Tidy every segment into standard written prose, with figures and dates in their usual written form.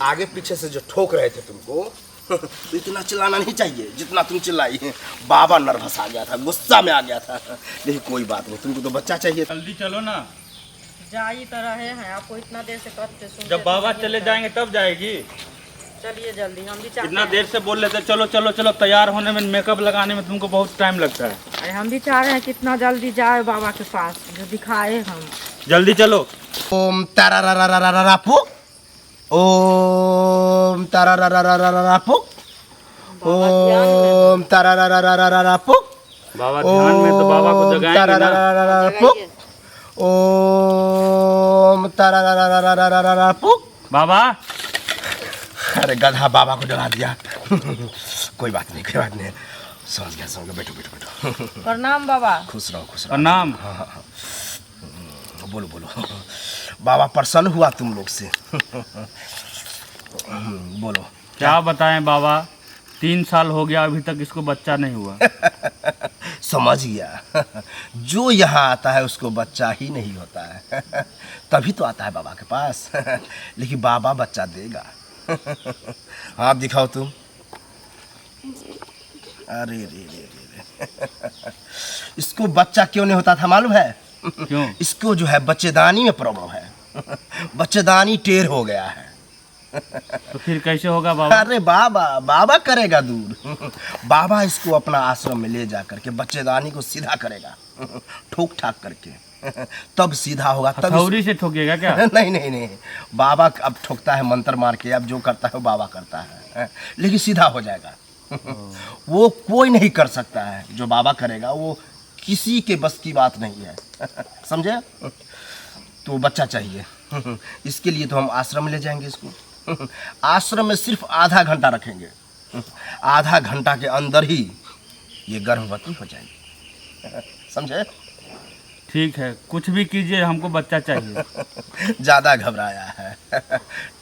आगे पीछे से जो ठोक रहे थे तुमको तो इतना चिल्लाना नहीं चाहिए जितना तुम चिल्लाई। बाबा नर्वस आ गया था, गुस्सा में आ गया था। लेकिन कोई बात नहीं, तुमको तो बच्चा चाहिए। जल्दी चलो ना। जा ही तो रहे हैं, आपको इतना देर से कहते सुनते जब बाबा तो चले जाएंगे तब जाएगी। चलिए जल्दी, हम भी चाहते इतना हैं। देर से बोल रहे थे चलो चलो चलो, तैयार होने में मेकअप लगाने में तुमको बहुत टाइम लगता है। अरे हम भी चाह रहे हैं कितना जल्दी जाए बाबा के पास, जो दिखाए हम। जल्दी चलो। ओम तारारारारारारापु, ओम तारारारारारारापु, ओम तारारारारारारापु, बाबा ध्यान में तो बाबा को जगाएंगे ना। तारारारारारापु, ओम तारारारारारारापु। बाबा अरे गधा, बाबा को डरा दिया। कोई बात नहीं, कोई बात नहीं, समझ गया समझ गया। बैठो बैठो बैठो। प्रणाम बाबा। खुश रहो खुश रहो। प्रणाम। बोलो बोलो। बाबा प्रसन्न हुआ तुम लोग से। बोलो। क्या बताएं बाबा, 3 साल हो गया अभी तक इसको बच्चा नहीं हुआ। समझ गया। जो यहाँ आता है उसको बच्चा ही नहीं होता है। तभी तो आता है बाबा के पास। लेकिन बाबा बच्चा देगा। आप दिखाओ तुम। अरे रे रे रे। इसको बच्चा क्यों नहीं होता था मालूम है? क्यों? इसको जो है बच्चेदानी में प्रॉब्लम है। बच्चेदानी टेढ़ हो गया है। तो फिर कैसे होगा बाबा? अरे बाबा, बाबा करेगा दूर। बाबा इसको अपना आश्रम में ले जा करके बच्चेदानी को सीधा करेगा, ठोक ठाक करके। तब सीधा होगा। तब हथौड़ी से ठोकेगा क्या? नहीं नहीं नहीं, बाबा अब ठोकता है मंत्र मार के। अब जो करता है वो बाबा करता है, लेकिन सीधा हो जाएगा। वो कोई नहीं कर सकता है, जो बाबा करेगा वो किसी के बस की बात नहीं है। समझे? तो बच्चा चाहिए, इसके लिए तो हम आश्रम में ले जाएंगे इसको। आश्रम में सिर्फ आधा घंटा रखेंगे। आधा घंटा के अंदर ही ये गर्भवती हो जाएगी। समझे? ठीक है, कुछ भी कीजिए, हमको बच्चा चाहिए। ज़्यादा घबराया है।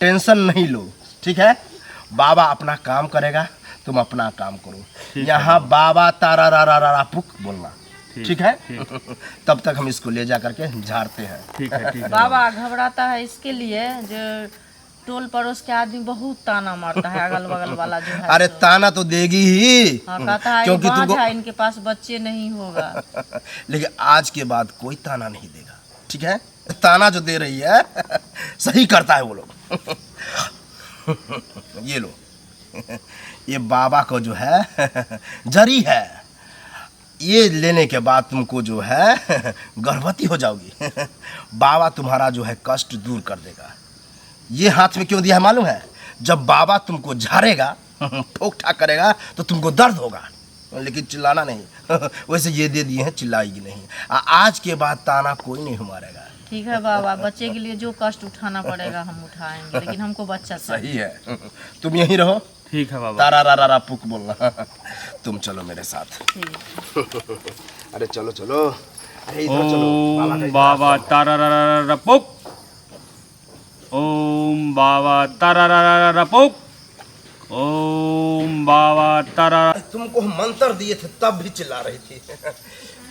टेंशन नहीं लो, ठीक है? बाबा अपना काम करेगा, तुम अपना काम करो। यहाँ बाबा तारा रा रा रा रा पुक बोलना, ठीक है? तब तक हम इसको ले जा करके झाड़ते हैं। ठीक है ठीक है। बाबा घबराता है इसके लिए जो टोल पड़ोस के आदमी बहुत ताना मारता है, अगल बगल वाला जो है। अरे ताना तो देगी ही। हाँ, कहता है क्योंकि बाँझ तुमको है, इनके पास बच्चे नहीं होगा। लेकिन आज के बाद कोई ताना नहीं देगा, ठीक है? ताना जो दे रही है सही करता है वो लोग। ये लो, ये बाबा को जो है जरी है। ये लेने के बाद तुमको जो है गर्भवती हो जाओगी। बाबा तुम्हारा जो है कष्ट दूर कर देगा। ये हाथ में क्यों दिया है मालूम है? जब बाबा तुमको झाड़ेगा, ठोक ठाक करेगा, तो तुमको दर्द होगा, लेकिन चिल्लाना नहीं। वैसे ये दे दिए हैं, चिल्लाएगी नहीं। आज के बाद ताना कोई नहीं मारेगा। ठीक है बाबा, बच्चे के लिए जो कष्ट उठाना पड़ेगा हम उठाएंगे, लेकिन हमको बच्चा चाहिए। सही है। तुम यहीं रहो। ठीक है बाबा। तारा रा रा रा पुक बोलना। तुम चलो मेरे साथ। ठीक। अरे चलो चलो। अरे इधर चलो। ओम बाबा तारा रा रा रा पुक, ओम बाबा तारा रा रा रा पुक, ओम बाबा तारा। तुमको हम मंत्र दिए थे तब भी चिल्ला रही थी।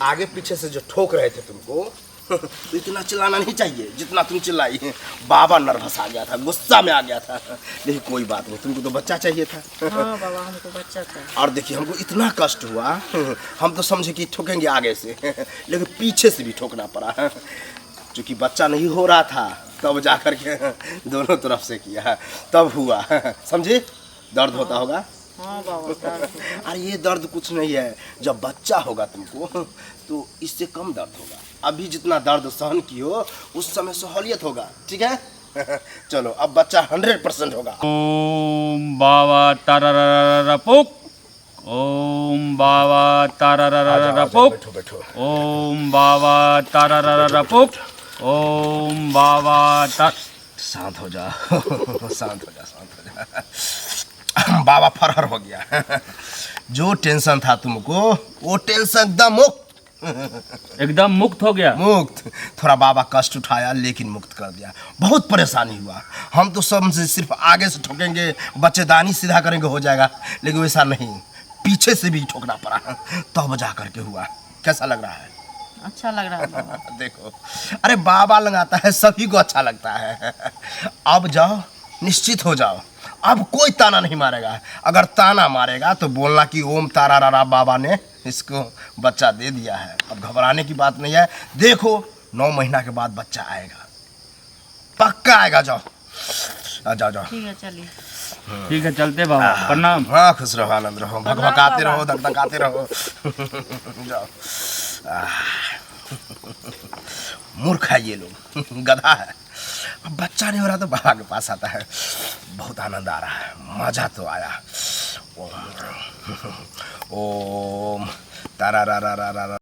आगे पीछे से जो ठोक रहे थे तुमको तो इतना चिल्लाना नहीं चाहिए जितना तुम चिल्लाई। बाबा नर्वस आ गया था, गुस्सा में आ गया था। लेकिन कोई बात नहीं, तुमको तो बच्चा चाहिए था। हाँ बाबा, हमको बच्चा चाहिए। और देखिए हमको इतना कष्ट हुआ, हम तो समझे कि ठोकेंगे आगे से, लेकिन पीछे से भी ठोकना पड़ा। क्योंकि बच्चा नहीं हो रहा था, तब जा कर के दोनों तरफ से किया, तब हुआ। समझे? दर्द होता होगा। हाँ बाबा, दर्द होगा। अरे ये दर्द कुछ नहीं है, जब बच्चा होगा तुमको तो इससे कम दर्द होगा। अभी जितना दर्द सहन की हो उस समय सहूलियत होगा, ठीक है? चलो अब बच्चा 100% होगा। ओम बाबा तारा रा रा रा पुक, ओम बाबा तारा रा रा रा पुक, बैठो बैठो। ओम बाबा तारा रा रा पुक, ओम बाबा तारा। शांत हो जा। शांत हो जा, शांत हो जा। बाबा फरहर हो गया। जो टेंशन था तुमको वो टेंशन एकदम मुक्त। एकदम मुक्त हो गया। मुक्त। थोड़ा बाबा कष्ट उठाया लेकिन मुक्त कर दिया। बहुत परेशानी हुआ। हम तो सब से सिर्फ आगे से ठोकेंगे, बच्चेदानी सीधा करेंगे हो जाएगा, लेकिन वैसा नहीं, पीछे से भी ठोकना पड़ा, तब जा करके हुआ। कैसा लग रहा है? अच्छा लग रहा है बाबा। देखो, अरे बाबा लगाता है, सभी को अच्छा लगता है। अब जाओ निश्चित हो जाओ, अब कोई ताना नहीं मारेगा। अगर ताना मारेगा तो बोलना कि ओम तारा रारा बाबा ने इसको बच्चा दे दिया है। अब घबराने की बात नहीं है, देखो 9 महीना के बाद बच्चा आएगा, पक्का आएगा। जाओ जाओ जाओ। ठीक है चलिए। ठीक है चलते बाबा, प्रणाम। हाँ खुश रहो, आनंद रहो, भगभगाते रहो, धकधकाते रहो। जाओ। मूर्ख है ये लोग, गधा है। अब बच्चा नहीं हो रहा तो बाबा के पास आता है। बहुत आनंद आ रहा है, मजा तो आया। ओम ओम तारा रा रा रा रा।